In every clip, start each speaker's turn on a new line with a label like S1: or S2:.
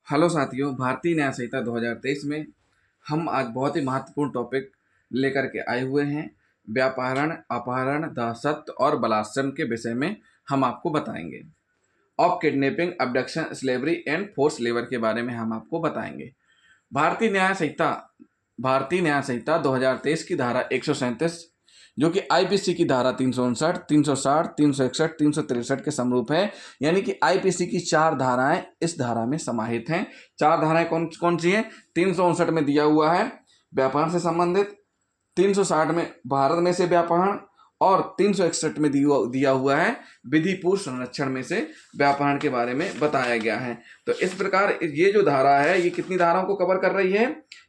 S1: Hello साथियों, भारतीय न्याय संहिता 2023 में हम आज बहुत ही महत्वपूर्ण टॉपिक लेकर के आए हुए हैं। व्यापाहरण, अपहरण, दासत्व और बलात्संग के विषय में हम आपको बताएंगे। Of kidnapping, abduction, slavery and force labour के बारे में हम आपको बताएंगे। भारतीय न्याय संहिता भारतीय न्याय संहिता 2023 की धारा 137 जो कि आईपीसी की धारा 359, 360, 361, 363 के समरूप है। यानी कि आईपीसी की 4 धाराएं इस धारा में समाहित हैं। 4 धाराएं कौन कौन सी हैं? 359 में दिया हुआ है व्यापार से संबंधित, 360 में भारत में से व्यापार और 361 में दिया हुआ है विधिपूर्व संरक्षण में से व्यापार के बारे में बताया गया है। तो इस प्रकार ये जो धारा है ये कितनी धाराओं को कवर कर रही है?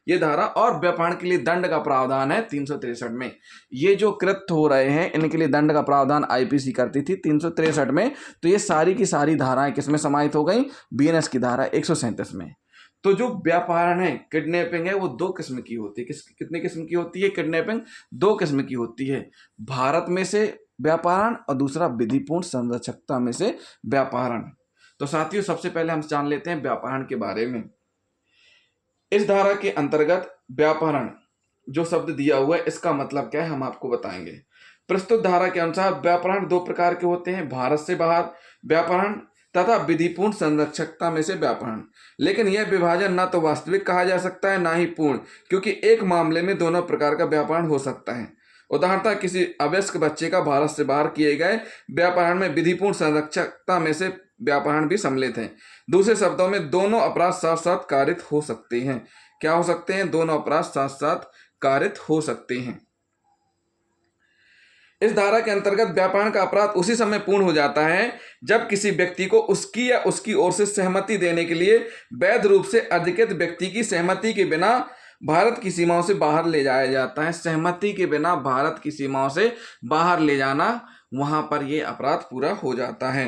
S1: ये धारा और व्यापार के लिए दंड का प्रावधान है 363 में। ये जो कृत्य हो रहे हैं इनके लिए दंड का प्रावधान आईपीसी करती थी 363 में। तो ये सारी की सारी धाराएं किसमें समाहित हो गई? बीएनएस की धारा 137 में। तो जो व्यापारण है, किडनैपिंग है, वो 2 किस्म की होती है। कितने किस्म की होती है किडनैपिंग? 2 किस्म की होती है। भारत में से व्यापारण और दूसरा विधिपूर्ण संरक्षकता में से व्यापारण। तो साथियों, सबसे पहले हम जान लेते हैं व्यापारण के बारे में। इस धारा के अंतर्गत व्यापारण जो शब्द दिया हुआ है इसका मतलब क्या है हम आपको बताएंगे। प्रस्तुत धारा के अनुसार व्यापारण 2 प्रकार के होते हैं: भारत से बाहर व्यापारण तथा विधिपूर्ण संरक्षकता में से व्यापारण। लेकिन यह विभाजन ना तो वास्तविक कहा जा सकता है ना ही पूर्ण, क्योंकि एक मामले में दोनों प्रकार का व्यापारण हो सकता है। उदाहरणतः किसी अवयस्क बच्चे का भारत से बाहर किए गए व्यापारण में विधिपूर्ण संरक्षकता में से व्यापारण भी सम्मिलित है। दूसरे शब्दों में दोनों अपराध साथ साथ कारित हो सकते हैं। क्या हो सकते हैं? दोनों अपराध साथ साथ कारित हो सकते हैं। इस धारा के अंतर्गत व्यापारण का अपराध उसी समय पूर्ण हो जाता है जब किसी व्यक्ति को उसकी या उसकी ओर से सहमति देने के लिए वैध रूप से अधिकृत व्यक्ति की सहमति के बिना भारत की सीमाओं से बाहर ले जाया जाता है। सहमति के बिना भारत की सीमाओं से बाहर ले जाना, वहां पर यह अपराध पूरा हो जाता है।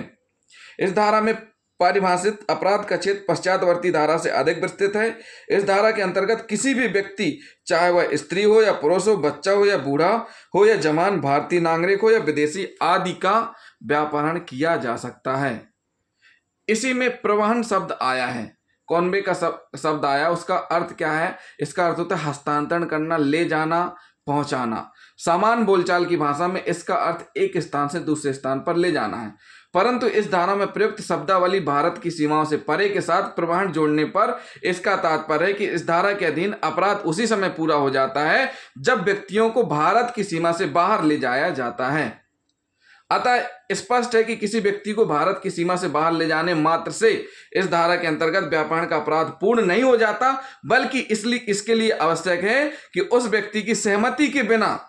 S1: इस धारा में परिभाषित अपराध का क्षेत्र पश्चातवर्ती धारा से अधिक विस्तृत है। इस धारा के अंतर्गत किसी भी व्यक्ति, चाहे वह स्त्री हो या पुरुष हो, बच्चा हो या बूढ़ा हो या जवान, भारतीय नागरिक हो या विदेशी आदि का व्यापारण किया जा सकता है। इसी में प्रवहन शब्द आया है, कॉन्वे का शब्द आया। उसका अर्थ क्या है? इसका अर्थ होता है हस्तांतरण करना, ले जाना, पहुंचाना। सामान्य बोलचाल की भाषा में इसका अर्थ एक स्थान से दूसरे स्थान पर ले जाना है। परंतु इस धारा में प्रयुक्त शब्दावली भारत की सीमाओं से परे के साथ प्रवहन जोड़ने पर इसका तात्पर्य है कि इस धारा के अधीन अपराध उसी समय पूरा हो जाता है जब व्यक्तियों को भारत की सीमा से बाहर ले जाया जाता है। अतः स्पष्ट है कि किसी व्यक्ति को भारत की सीमा से बाहर ले जाने मात्र से इस धारा के अंतर्गत व्यापारण का अपराध पूर्ण नहीं हो जाता, बल्कि इसके लिए आवश्यक है कि उस व्यक्ति की सहमति के बिना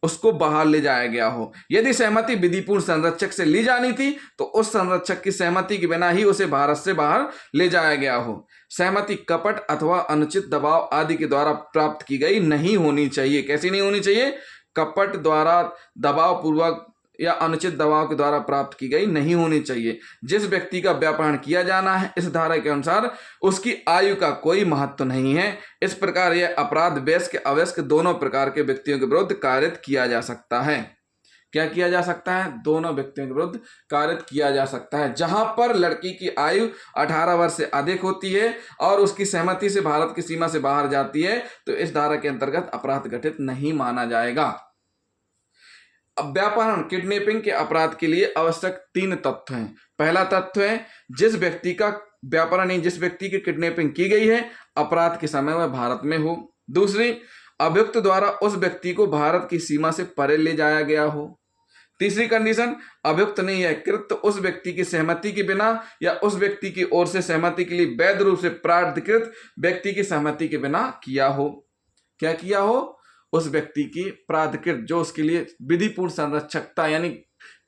S1: उसको बाहर ले जाया गया हो। यदि सहमति विधिपूर्ण संरक्षक से ली जानी थी तो उस संरक्षक की सहमति के बिना ही उसे भारत से बाहर ले जाया गया हो। सहमति कपट अथवा अनुचित दबाव आदि के द्वारा प्राप्त की गई नहीं होनी चाहिए। कैसी नहीं होनी चाहिए? कपट द्वारा, दबाव पूर्वक या अनुचित दबाव के द्वारा प्राप्त की गई नहीं होनी चाहिए। जिस व्यक्ति का व्यापारण किया जाना है इस धारा के अनुसार उसकी आयु का कोई महत्व नहीं है। इस प्रकार यह अपराध वयस्क अवयस्क दोनों प्रकार के व्यक्तियों के विरुद्ध कारित किया जा सकता है। क्या किया जा सकता है? दोनों व्यक्तियों के विरुद्ध कारित किया जा सकता है। जहां पर लड़की की आयु 18 वर्ष से अधिक होती है और उसकी सहमति से भारत की सीमा से बाहर जाती है तो इस धारा के अंतर्गत अपराध घटित नहीं माना जाएगा। अब व्यापारण, किडनैपिंग के अपराध के लिए आवश्यक 3 तथ्य हैं। पहला तथ्य है जिस व्यक्ति का व्यापारण नहीं, जिस व्यक्ति की किडनैपिंग की गई है अपराध के समय वह भारत में हो। दूसरी, अभियुक्त द्वारा उस व्यक्ति को भारत की सीमा से परे ले जाया गया हो। तीसरी कंडीशन, अभियुक्त ने यह कृत्य उस व्यक्ति की सहमति के बिना या उस व्यक्ति की ओर से सहमति के लिए वैध रूप से प्राधिकृत व्यक्ति की सहमति के बिना किया हो। क्या किया हो? उस व्यक्ति की प्राधिकृत, जो उसके लिए विधिपूर्ण संरक्षकता यानी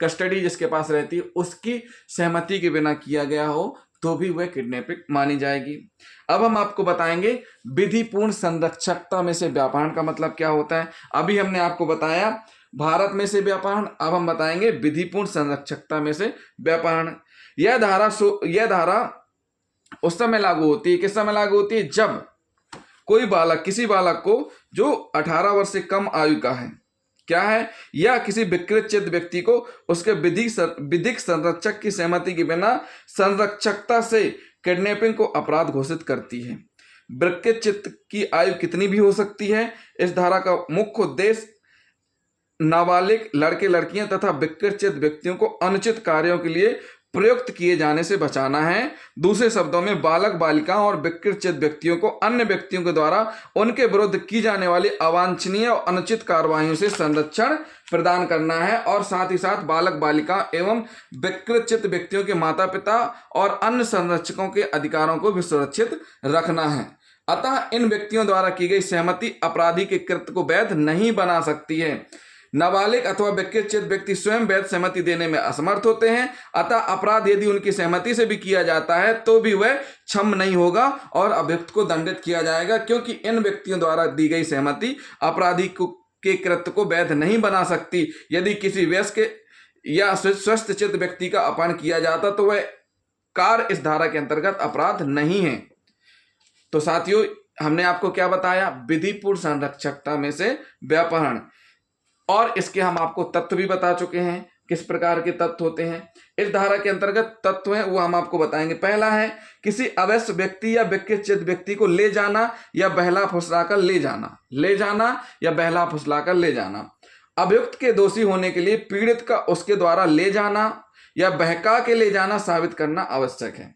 S1: कस्टडी जिसके पास रहती है उसकी सहमति के बिना किया गया हो तो भी वह किडनैपिंग मानी जाएगी। अब हम आपको बताएंगे विधिपूर्ण संरक्षकता में से व्यापारण का मतलब क्या होता है। अभी हमने आपको बताया भारत में से व्यापारण, अब हम बताएंगे विधिपूर्ण संरक्षकता में से व्यापारण। यह धारा उस समय लागू होती है, किस समय लागू होती है? जब कोई बालक, किसी बालक को जो 18 वर्ष से कम आयु का है, क्या है, या किसी विकृत चित्त व्यक्ति को उसके विधिक संरक्षक की सहमति के बिना संरक्षकता से किडनैपिंग को अपराध घोषित करती है। विकृत चित्त की आयु कितनी भी हो सकती है। इस धारा का मुख्य उद्देश्य नाबालिग लड़के लड़कियां तथा विकृत चित्त व्यक्तियों को अनुचित कार्यों के लिए प्रयुक्त किए जाने से बचाना है। दूसरे शब्दों में बालक बालिकाओं और विकृत चित्त व्यक्तियों को अन्य व्यक्तियों के द्वारा उनके विरुद्ध की जाने वाली अवांछनीय और अनुचित कार्रवाइयों से संरक्षण प्रदान करना है और साथ ही साथ बालक बालिका एवं विकृत चित्त व्यक्तियों के माता पिता और अन्य संरक्षकों के अधिकारों को भी सुरक्षित रखना है। अतः इन व्यक्तियों द्वारा की गई सहमति अपराधी के कृत्य को वैध नहीं बना सकती है। नाबालिग अथवा विकृत चित्त व्यक्ति स्वयं वैध सहमति देने में असमर्थ होते हैं। अतः अपराध यदि उनकी सहमति से भी किया जाता है तो भी वह क्षम्य नहीं होगा और अभियुक्त को दंडित किया जाएगा, क्योंकि इन व्यक्तियों द्वारा दी गई सहमति अपराधी के कृत्य को वैध नहीं बना सकती। यदि किसी वयस्क या स्वस्थ चित्त व्यक्ति का अपहरण किया जाता तो वह कार्य इस धारा के अंतर्गत अपराध नहीं है। तो साथियों, हमने आपको क्या बताया, विधिपूर्ण संरक्षकता में से व्यापहरण, और इसके हम आपको तत्व भी बता चुके हैं, किस प्रकार के तत्व होते हैं। इस धारा के अंतर्गत तत्व हैं वो हम आपको बताएंगे। पहला है किसी अवश्य व्यक्ति या विकृत चित्त व्यक्ति को ले जाना या बहला फुसलाकर ले जाना, ले जाना या बहला फुसलाकर ले जाना। अभियुक्त के दोषी होने के लिए पीड़ित का उसके द्वारा ले जाना या बहका के ले जाना साबित करना आवश्यक है।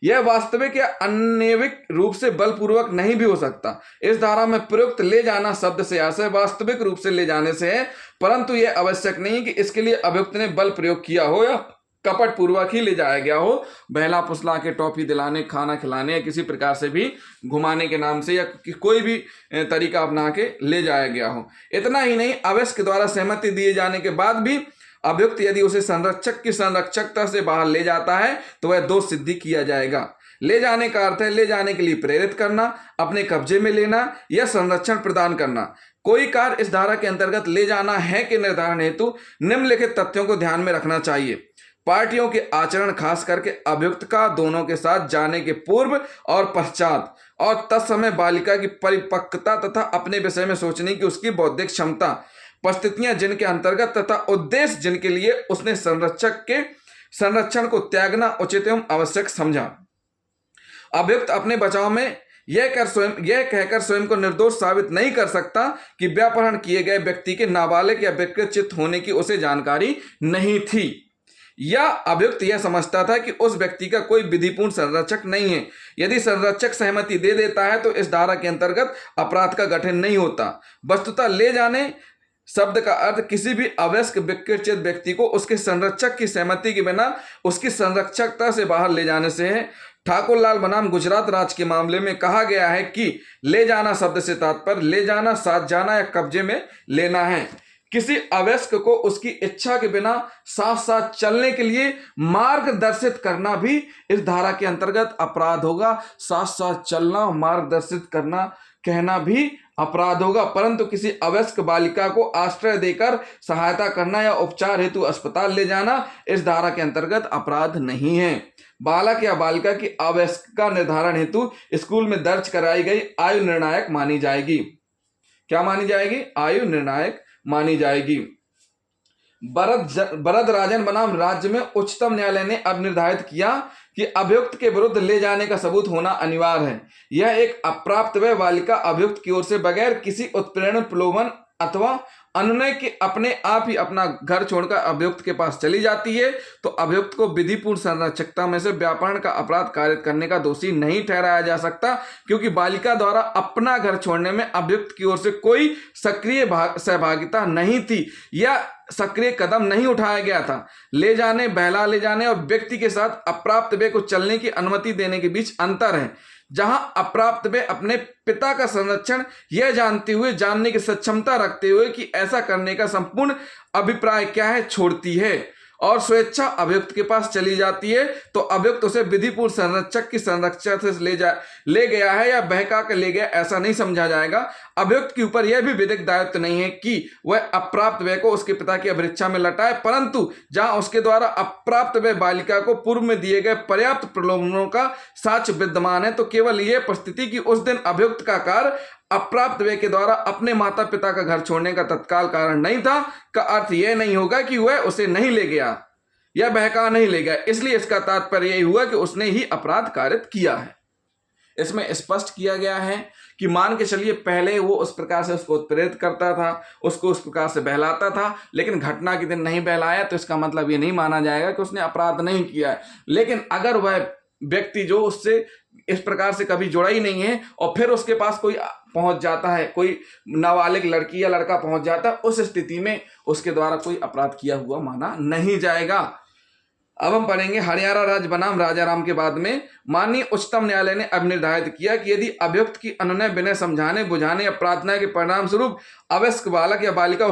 S1: यह वास्तविक या अनैविक रूप से बलपूर्वक नहीं भी हो सकता। इस धारा में प्रयुक्त ले जाना शब्द से आशय वास्तविक रूप से ले जाने से है, परंतु यह आवश्यक नहीं कि इसके लिए अभियुक्त ने बल प्रयोग किया हो या कपट पूर्वक ही ले जाया गया हो। बहला फुसला के, टॉफी दिलाने, खाना खिलाने या किसी प्रकार से भी घुमाने के नाम से या कोई भी तरीका अपना के ले जाया गया हो। इतना ही नहीं, अवश्य के द्वारा सहमति दिए जाने के बाद भी अभियुक्त यदि उसे संरक्षक की संरक्षकता से बाहर ले जाता है तो वह दोष सिद्धि किया जाएगा। ले जाने का अर्थ है ले जाने के लिए प्रेरित करना, अपने कब्जे में लेना या संरक्षण प्रदान करना। कोई कार्य इस धारा के अंतर्गत ले जाना है कि निर्धारण हेतु निम्नलिखित तथ्यों को ध्यान में रखना चाहिए। पार्टियों के आचरण, खास करके अभियुक्त का दोनों के साथ जाने के पूर्व और पश्चात, और तत्समय बालिका की परिपक्वता तथा अपने विषय में सोचने की उसकी बौद्धिक क्षमता, परिस्थितियां जिनके अंतर्गत तथा उद्देश्य जिनके लिए उसने संरक्षक के संरक्षण को त्यागना उचित एवं आवश्यक समझा। अभियुक्त अपने बचाव में यह कहकर स्वयं को निर्दोष साबित नहीं कर सकता कि व्यापहरण किए गए व्यक्ति के नाबालिग या विकृत चित्त होने की उसे जानकारी नहीं थी, या अभियुक्त यह समझता था कि उस व्यक्ति का कोई विधिपूर्ण संरक्षक नहीं है। यदि संरक्षक सहमति दे देता है तो इस धारा के अंतर्गत अपराध का गठन नहीं होता। वस्तुतः ले जाने शब्द का अर्थ किसी भी अवयस्क विकृत चित्त व्यक्ति को उसके संरक्षक की सहमति के बिना उसकी संरक्षकता से बाहर ले जाने से है। ठाकुर लाल बनाम गुजरात राज्य के मामले में कहा गया है कि ले जाना शब्द से तात्पर्य ले जाना, साथ जाना या कब्जे में लेना है। किसी अवयस्क को उसकी इच्छा के बिना साथ साथ चलने के लिए मार्गदर्शित करना भी इस धारा के अंतर्गत अपराध होगा। साथ साथ चलना, मार्गदर्शित करना, कहना भी अपराध होगा। परंतु किसी अवयस्क बालिका को आश्रय देकर सहायता करना या उपचार हेतु अस्पताल ले जाना इस धारा के अंतर्गत अपराध नहीं है। बालक या बालिका की अवयस्कता निर्धारण हेतु स्कूल में दर्ज कराई गई आयु निर्णायक मानी जाएगी। क्या मानी जाएगी? आयु निर्णायक मानी जाएगी। वरदराजन बनाम राज्य में उच्चतम न्यायालय ने अब निर्धारित किया कि अभियुक्त के विरुद्ध ले जाने का सबूत होना अनिवार्य है। यह एक अप्राप्त वय बालिका अभियुक्त की ओर से बगैर किसी उत्प्रेरण, प्रलोभन अथवा अनुनय के अपने आप ही अपना घर छोड़कर अभियुक्त के पास चली जाती है तो अभियुक्त को विधिपूर्ण संरक्षकता में से व्यापहरण का अपराध कारित करने का दोषी नहीं ठहराया जा सकता, क्योंकि बालिका द्वारा अपना घर छोड़ने में अभियुक्त की ओर से कोई सक्रिय सहभागिता नहीं थी या सक्रिय कदम नहीं उठाया गया था। ले जाने, बहला ले जाने और व्यक्ति के साथ अप्राप्त व्यय को चलने की अनुमति देने के बीच अंतर है। जहां अप्राप्त व्यय अपने पिता का संरक्षण यह जानने की सक्षमता रखते हुए कि ऐसा करने का संपूर्ण अभिप्राय क्या है छोड़ती है और स्वेच्छा अभियुक्त के पास चली जाती है तो अभियुक्त उसे विधिपूर्ण संरक्षक की संरक्षा से ले गया है या बहका कर ले गया ऐसा नहीं समझा जाएगा। अभियुक्त के ऊपर यह भी विधिक दायित्व नहीं है कि वह अप्राप्त व्यय को उसके पिता की अभिरक्षा में लौटाए, परंतु जहां उसके द्वारा अप्राप्त व्यय बालिका को पूर्व में दिए गए पर्याप्त प्रलोभनों का साक्ष्य विद्यमान है तो केवल यह परिस्थिति कि उस दिन अभियुक्त का कार्य अप्राप्त व्यय के द्वारा अपने माता पिता का घर छोड़ने का तत्काल कारण नहीं था का अर्थ यह नहीं होगा कि वह उसे नहीं ले गया। या बहका नहीं ले गया, इसलिए इसका तात्पर्य यही हुआ कि उसने ही अपराध कारित किया है। इसमें स्पष्ट किया गया है कि मान के चलिए पहले वो उस प्रकार से उसको उत्प्रेरित करता था, उसको उस प्रकार से बहलाता था, लेकिन घटना के दिन नहीं बहलाया, तो इसका मतलब ये नहीं माना जाएगा कि उसने अपराध नहीं किया है। लेकिन अगर वह व्यक्ति जो उससे इस प्रकार से कभी जुड़ा ही नहीं है और फिर उसके पास कोई पहुंच जाता है, कोई नाबालिग लड़की या लड़का पहुंच जाता है, उस स्थिति में उसके द्वारा कोई अपराध किया हुआ माना नहीं जाएगा। अब हम पढ़ेंगे हरियाणा राज्य बनाम राजाराम के बाद में माननीय उच्चतम न्यायालय ने अब निर्धारित किया कि यदि अभियुक्त की अनुनय विनय समझाने बुझाने या प्रार्थना के परिणाम स्वरूप अवयस्क बालक या बालिका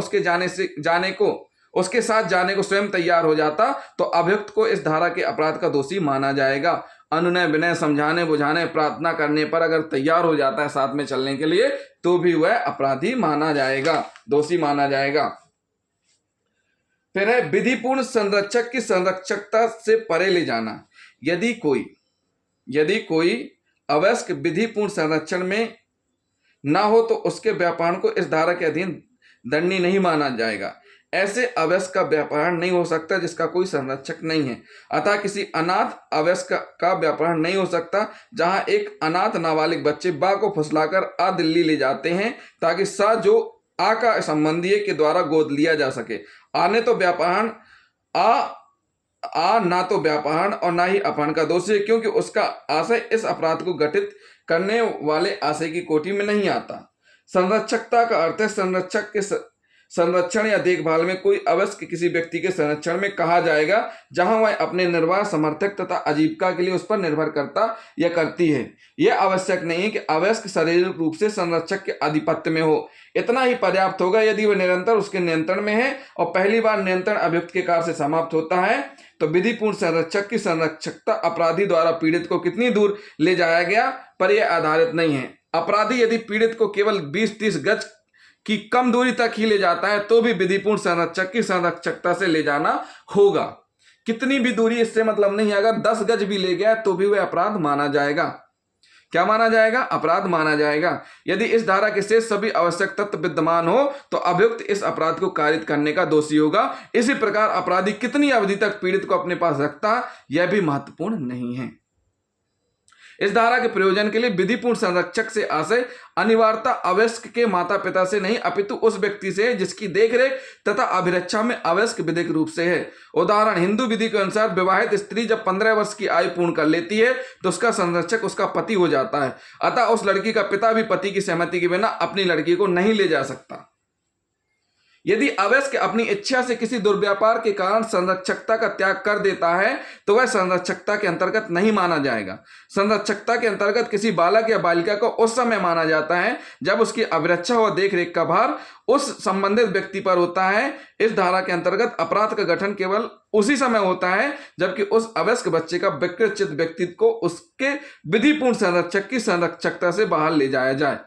S1: उसके साथ जाने को स्वयं तैयार हो जाता, तो अभियुक्त को इस धारा के अपराध का दोषी माना जाएगा। अनुनय विनय समझाने बुझाने प्रार्थना करने पर अगर तैयार हो जाता है साथ में चलने के लिए, तो भी वह अपराधी माना जाएगा, दोषी माना जाएगा। फिर है विधिपूर्ण संरक्षक की संरक्षकता से परे ले जाना। यदि कोई अवयस्क विधिपूर्ण संरक्षण में ना हो तो उसके व्यापारण को इस धारा के अधीन दंडनीय नहीं माना जाएगा। ऐसे अवयस्क का व्यापारण नहीं हो सकता जिसका कोई संरक्षक नहीं है। अतः किसी अनाथ अवयस्क का व्यापारण नहीं हो सकता जहां एक अनाथ नाबालिग बच्चे बा को फुसलाकर आ दिल्ली ले जाते हैं ताकि सा जो आ का संबंधी के द्वारा गोद लिया जा सके। आने तो व्यापारण आ ना तो व्यापारण और ना ही अपहरण का दोषी है, क्योंकि उसका आशय इस अपराध को घटित करने वाले आशय की कोटि में नहीं आता। संरक्षकता का अर्थ है संरक्षक के संरक्षण या देखभाल में कोई अवयस्क किसी व्यक्ति के संरक्षण में कहा जाएगा जहां वह अपने निर्वाह समर्थक तथा आजीविका के लिए उस पर निर्भर करता या करती है। यह आवश्यक नहीं है कि अवयस्क शारीरिक रूप से संरक्षक के आधिपत्य में हो, इतना ही पर्याप्त होगा यदि वह निरंतर उसके नियंत्रण में है और पहली बार नियंत्रण अभियुक्त के कार्य से समाप्त होता है तो विधिपूर्ण संरक्षक की संरक्षकता अपराधी द्वारा पीड़ित को कितनी दूर ले जाया गया पर यह आधारित नहीं है। अपराधी यदि पीड़ित को केवल 20-30 गज की कम दूरी तक ही ले जाता है तो भी विधिपूर्ण संरक्षक की संरक्षकता से ले जाना होगा। कितनी भी दूरी, इससे मतलब नहीं, अगर 10 गज भी ले गया तो भी वह अपराध माना जाएगा। क्या माना जाएगा? अपराध माना जाएगा। यदि इस धारा के शेष सभी आवश्यक तत्व विद्यमान हो तो अभियुक्त इस अपराध को कारित करने का दोषी होगा। इसी प्रकार अपराधी कितनी अवधि तक पीड़ित को अपने पास रखता यह भी महत्वपूर्ण नहीं है। इस धारा के प्रयोजन के लिए विधिपूर्ण संरक्षक से आशय अनिवार्यता अवयस्क के माता पिता से नहीं अपितु उस व्यक्ति से जिसकी देखरेख तथा अभिरक्षा में अवयस्क विधिक रूप से है। उदाहरण, हिंदू विधि के अनुसार विवाहित स्त्री जब 15 वर्ष की आयु पूर्ण कर लेती है तो उसका संरक्षक उसका पति हो जाता है। अतः उस लड़की का पिता भी पति की सहमति के बिना अपनी लड़की को नहीं ले जा सकता। यदि अवयस्क अपनी इच्छा से किसी दुर्व्यापार के कारण संरक्षकता का त्याग कर देता है तो वह संरक्षकता के अंतर्गत नहीं माना जाएगा। संरक्षकता के अंतर्गत किसी बालक या बालिका को उस समय माना जाता है जब उसकी अभिरक्षा व देखरेख का भार उस संबंधित व्यक्ति पर होता है। इस धारा के अंतर्गत अपराध का गठन केवल उसी समय होता है जबकि उस अवयस्क बच्चे का विकृत व्यक्तित्व को उसके विधिपूर्ण संरक्षक की संरक्षकता से बाहर ले जाया जाए।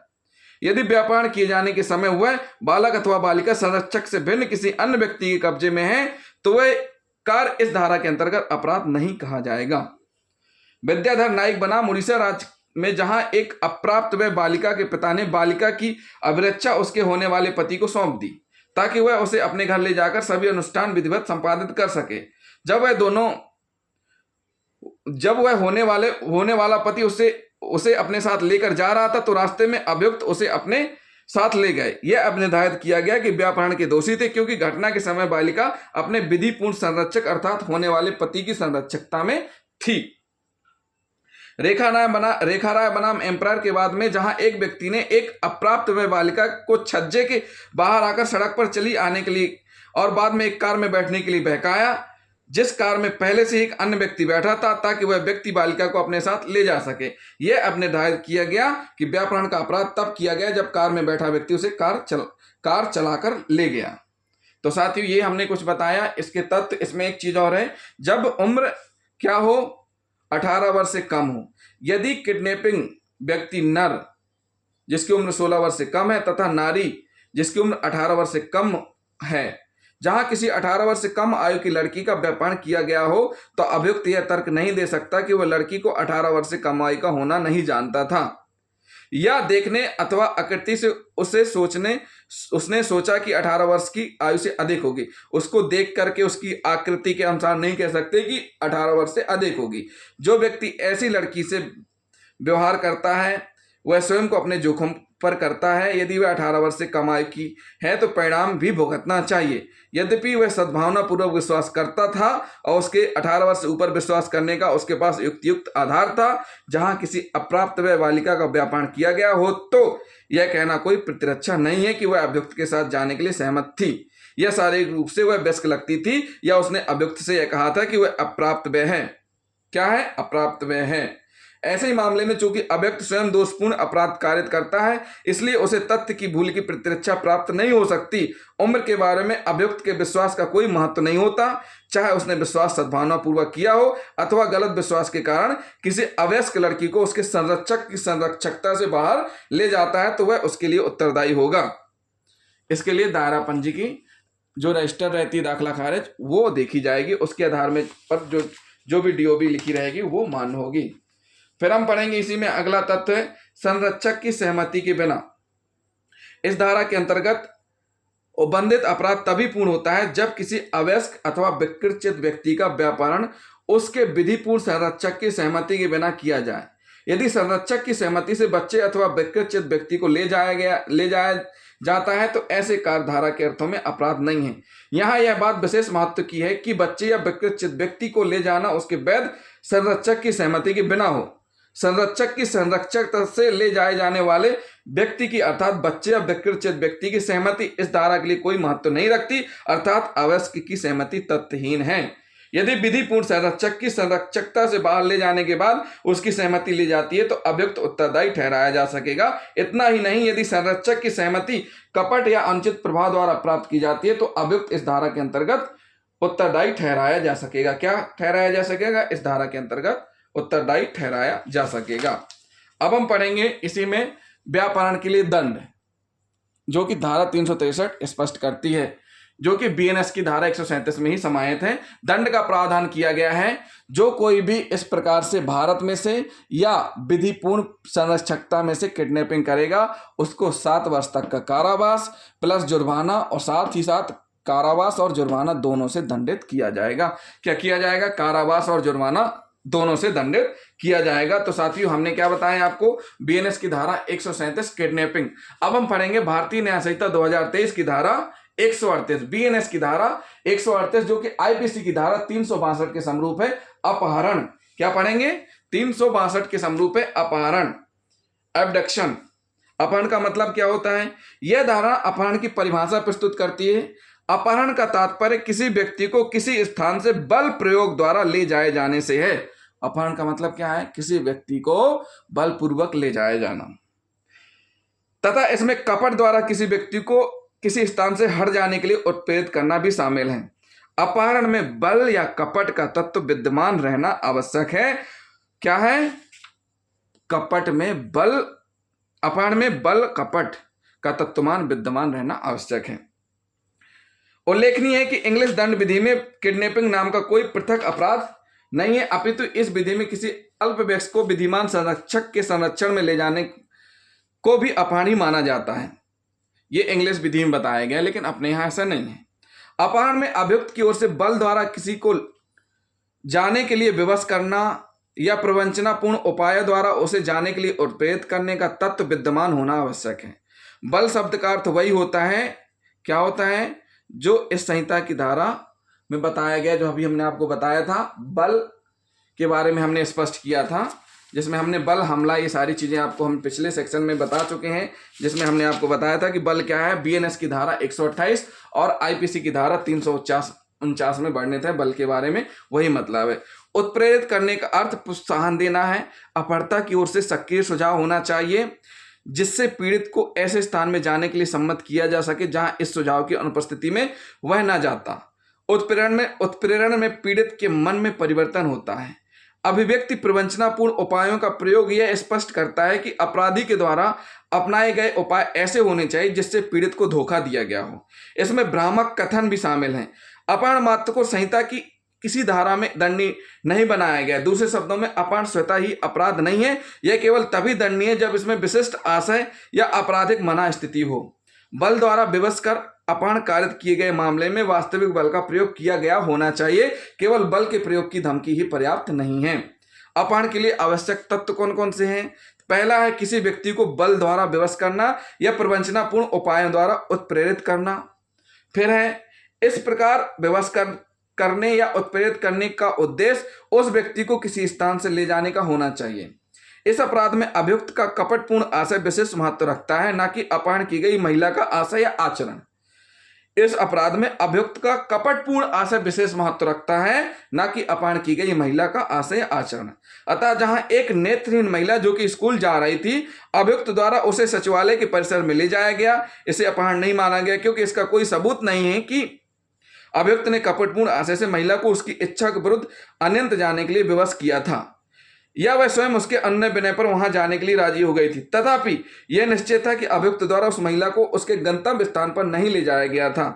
S1: यदि व्यापार किए जाने के समय वह बालक अथवा बालिका संरक्षक से भिन्न किसी अन्य व्यक्ति के कब्जे में है तो वह कार्य इस धारा के अंतर्गत अपराध नहीं कहा जाएगा। विद्याधर नाइक बनाम उड़ीसा राज्य में जहां एक अप्राप्त वह बालिका के पिता ने बालिका की अभिरक्षा उसके होने वाले पति को सौंप दी ताकि वह उसे अपने घर ले जाकर सभी अनुष्ठान विधिवत संपादित कर सके। जब वह होने वाला पति उसे अपने साथ लेकर जा रहा था तो रास्ते में अभियुक्त उसे अपने साथ ले गए। यह अब निर्धारित किया गया कि व्यापारण के दोषी थे क्योंकि घटना के समय बालिका अपने विधिपूर्ण संरक्षक अर्थात होने वाले पति की संरक्षकता में थी। रेखा राय बनाम एम्पायर के बाद में जहां एक व्यक्ति ने एक अप्राप्त वह बालिका को छज्जे के बाहर आकर सड़क पर चली आने के लिए और बाद में एक कार में बैठने के लिए बहकाया जिस कार में पहले से एक अन्य व्यक्ति बैठा था ताकि वह व्यक्ति बालिका को अपने साथ ले जा सके। यह अब निर्धारित किया गया कि व्यापारण का अपराध तब किया गया जब कार में बैठा व्यक्ति उसे कार चलाकर ले गया। तो साथियों, ये हमने कुछ बताया इसके तत्व। इसमें एक चीज और है, जब उम्र क्या हो 18 वर्ष से कम हो, यदि किडनैपिंग व्यक्ति नर जिसकी उम्र 16 वर्ष से कम है तथा नारी जिसकी उम्र 18 वर्ष से कम है, जहां किसी 18 वर्ष से कम आयु की लड़की का व्यापार किया गया हो तो अभियुक्त यह तर्क नहीं दे सकता कि वह लड़की को 18 वर्ष से कम आयु का होना नहीं जानता था। या देखने अथवा आकृति से उसने सोचा कि 18 वर्ष की आयु से अधिक होगी। उसको देख करके उसकी आकृति के अनुसार नहीं कह सकते कि 18 वर्ष से अधिक होगी। जो व्यक्ति ऐसी लड़की से व्यवहार करता है वह स्वयं को अपने जोखिम पर करता है। यदि वह 18 वर्ष से कम आयु की है तो परिणाम भी भुगतना चाहिए। यद्यपि वह सद्भावना पूर्वक विश्वास करता था और उसके 18 वर्ष से ऊपर विश्वास करने का उसके पास युक्त आधार था जहां किसी अप्राप्त वय बालिका का व्यापार किया गया हो, तो यह कहना कोई प्रतिरक्षा नहीं है कि वह अभियुक्त के साथ जाने के लिए सहमत थी। यह शारीरिक रूप से वह वयस्क लगती थी या उसने अभियुक्त से यह कहा था कि वह अप्राप्त वय है। क्या है? अप्राप्त वय है। ऐसे ही मामले में चूंकि अभियुक्त स्वयं दोषपूर्ण अपराध कारित करता है, इसलिए उसे तथ्य की भूल की प्रतिरक्षा प्राप्त नहीं हो सकती। उम्र के बारे में अभियुक्त के विश्वास का कोई महत्व नहीं होता, चाहे उसने विश्वास सद्भावना पूर्वक किया हो अथवा गलत विश्वास के कारण किसी अवयस्क लड़की को उसके संरक्षक की संरक्षकता से बाहर ले जाता है तो वह उसके लिए उत्तरदायी होगा। इसके लिए दायरा पंजी की जो रजिस्टर रहती है दाखिला खारिज वो देखी जाएगी, उसके आधार में पर जो भी डीओबी लिखी रहेगी वो मान्य होगी। फिर हम पढ़ेंगे इसी में अगला तत्व है संरक्षक की सहमति के बिना। इस धारा के अंतर्गत उबंधित अपराध तभी पूर्ण होता है जब किसी अवयस्क अथवा विकृत व्यक्ति का व्यापारण उसके विधिपूर्ण संरक्षक की सहमति के बिना किया जाए। यदि संरक्षक की सहमति से बच्चे अथवा विकृत व्यक्ति को ले जाया जाता है तो ऐसे कार्यधारा के अर्थों में अपराध नहीं है। यहाँ यह बात विशेष महत्व की है कि बच्चे या विकृत व्यक्ति को ले जाना उसके वैध संरक्षक की सहमति के बिना हो। संरक्षक की संरक्षक से ले जाए जाने वाले व्यक्ति की अर्थात बच्चे या विकृत व्यक्ति की सहमति इस धारा के लिए कोई महत्व नहीं रखती, अर्थात अवयस्क की सहमति तथ्यहीन है। यदि विधिपूर्ण संरक्षक की संरक्षकता से बाहर ले जाने के बाद उसकी सहमति ली जाती है तो अभियुक्त उत्तरदायी ठहराया जा सकेगा। इतना ही नहीं, यदि संरक्षक की सहमति कपट या अनुचित प्रभाव द्वारा प्राप्त की जाती है तो अभियुक्त इस धारा के अंतर्गत उत्तरदायी ठहराया जा सकेगा। क्या ठहराया जा सकेगा? इस धारा के अंतर्गत उत्तरदायी ठहराया जा सकेगा। अब हम पढ़ेंगे इसी में व्यापारण के लिए दंड, जो कि धारा 363 स्पष्ट करती है, जो कि बीएनएस की धारा 137 में ही समाहित है। दंड का प्रावधान किया गया है जो कोई भी इस प्रकार से भारत में से या विधिपूर्ण संरक्षकता में से किडनैपिंग करेगा उसको 7 वर्ष तक का कारावास प्लस जुर्माना और साथ ही साथ कारावास और जुर्माना दोनों से दंडित किया जाएगा। क्या किया जाएगा? कारावास और जुर्माना दोनों से दंडित किया जाएगा। तो साथियों हमने क्या बताया आपको? बीएनएस की धारा 137 किडनैपिंग। अब हम पढ़ेंगे भारतीय न्याय संहिता 2023 की धारा 138, बीएनएस की धारा 138 जो कि आईपीसी की धारा 362 के समरूप है, अपहरण। क्या पढ़ेंगे? 362 के समरूप है अपहरण, एब्डक्शन। अपहरण का मतलब क्या होता है? यह धारा अपहरण की परिभाषा प्रस्तुत करती है। अपहरण का तात्पर्य किसी व्यक्ति को किसी स्थान से बल प्रयोग द्वारा ले जाए जाने से है। अपहरण का मतलब क्या है? किसी व्यक्ति को बलपूर्वक ले जाया जाना। तथा इसमें कपट द्वारा किसी व्यक्ति को किसी स्थान से हट जाने के लिए उत्प्रेरित करना भी शामिल है। अपहरण में बल या कपट का तत्व विद्यमान रहना आवश्यक है। क्या है? कपट में बल, अपहरण में बल कपट का तत्वमान विद्यमान रहना आवश्यक है। उल्लेखनीय है कि इंग्लिश दंड विधि में किडनैपिंग नाम का कोई पृथक अपराध नहीं है, अपितु इस विधि में किसी अल्प वयस्क को विधिमान संरक्षक के संरक्षण में ले जाने को भी अपहरण ही माना जाता है। ये इंग्लिश विधि में बताया गया, लेकिन अपने यहाँ ऐसा नहीं है। अपहरण में अभियुक्त की ओर से बल द्वारा किसी को जाने के लिए विवश करना या प्रवंचनापूर्ण उपाय द्वारा उसे जाने के लिए उत्प्रेरित करने का तत्व विद्यमान होना आवश्यक है। बल शब्द का अर्थ वही होता है, क्या होता है? जो इस संहिता की धारा में बताया गया, जो अभी हमने आपको बताया था, बल के बारे में हमने स्पष्ट किया था, जिसमें हमने बल, हमला, ये सारी चीज़ें आपको हम पिछले सेक्शन में बता चुके हैं, जिसमें हमने आपको बताया था कि बल क्या है। बीएनएस की धारा 128 और आईपीसी की धारा 349 में वर्णित थे बल के बारे में, वही मतलब है। उत्प्रेरित करने का अर्थ प्रोत्साहन देना है। अपहर्ता की ओर से सक्रिय सुझाव होना चाहिए जिससे पीड़ित को ऐसे स्थान में जाने के लिए सम्मत किया जा सके जहां इस सुझाव की अनुपस्थिति में वह न जाता। उत्प्रेरण में पीड़ित के मन में परिवर्तन होता है। अभिव्यक्ति प्रवंचनापूर्ण उपायों का प्रयोग यह स्पष्ट करता है कि अपराधी के द्वारा अपनाए गए उपाय ऐसे होने चाहिए जिससे पीड़ित को धोखा दिया गया हो। इसमें भ्रामक कथन भी शामिल हैं। अपहरण मात्र को संहिता की किसी धारा में दंडनीय नहीं बनाया गया। दूसरे शब्दों में अपहरण स्वतः ही अपराध नहीं है, यह केवल तभी दंडनीय है जब इसमें विशिष्ट आशय या आपराधिक मना स्थिति हो। बल द्वारा विवश कर अपहरण कारित किए गए मामले में वास्तविक बल का प्रयोग किया गया होना चाहिए, केवल बल के प्रयोग की धमकी ही पर्याप्त नहीं है। अपहरण के लिए आवश्यक तत्व कौन कौन से हैं? पहला है किसी व्यक्ति को बल द्वारा विवश करना या प्रवंचनापूर्ण उपायों द्वारा उत्प्रेरित करना। फिर है इस प्रकार विवश करने या उत्प्रेरित करने का उद्देश्य उस व्यक्ति को किसी स्थान से ले जाने का होना चाहिए। इस अपराध में अभियुक्त का कपटपूर्ण आशय विशेष महत्व रखता है, न कि अपहरण की गई महिला का आशय या आचरण। इस अपराध में अभियुक्त का कपटपूर्ण आशय विशेष महत्व रखता है, न कि अपहरण की गई महिला का आशय या आचरण। अतः जहां एक नेत्रहीन महिला जो कि स्कूल जा रही थी, अभियुक्त द्वारा उसे सचिवालय के परिसर में ले जाया गया, इसे अपहरण नहीं माना गया, क्योंकि इसका कोई सबूत नहीं है कि अभियुक्त ने कपटपूर्ण आशय से महिला को उसकी इच्छा के विरुद्ध अन्यत्र जाने के लिए विवश किया था, या वह स्वयं उसके अन्य विनय पर वहां जाने के लिए राजी हो गई थी। तथापि यह निश्चित था कि अभियुक्त द्वारा उस महिला को उसके गंतव्य स्थान पर नहीं ले जाया गया था।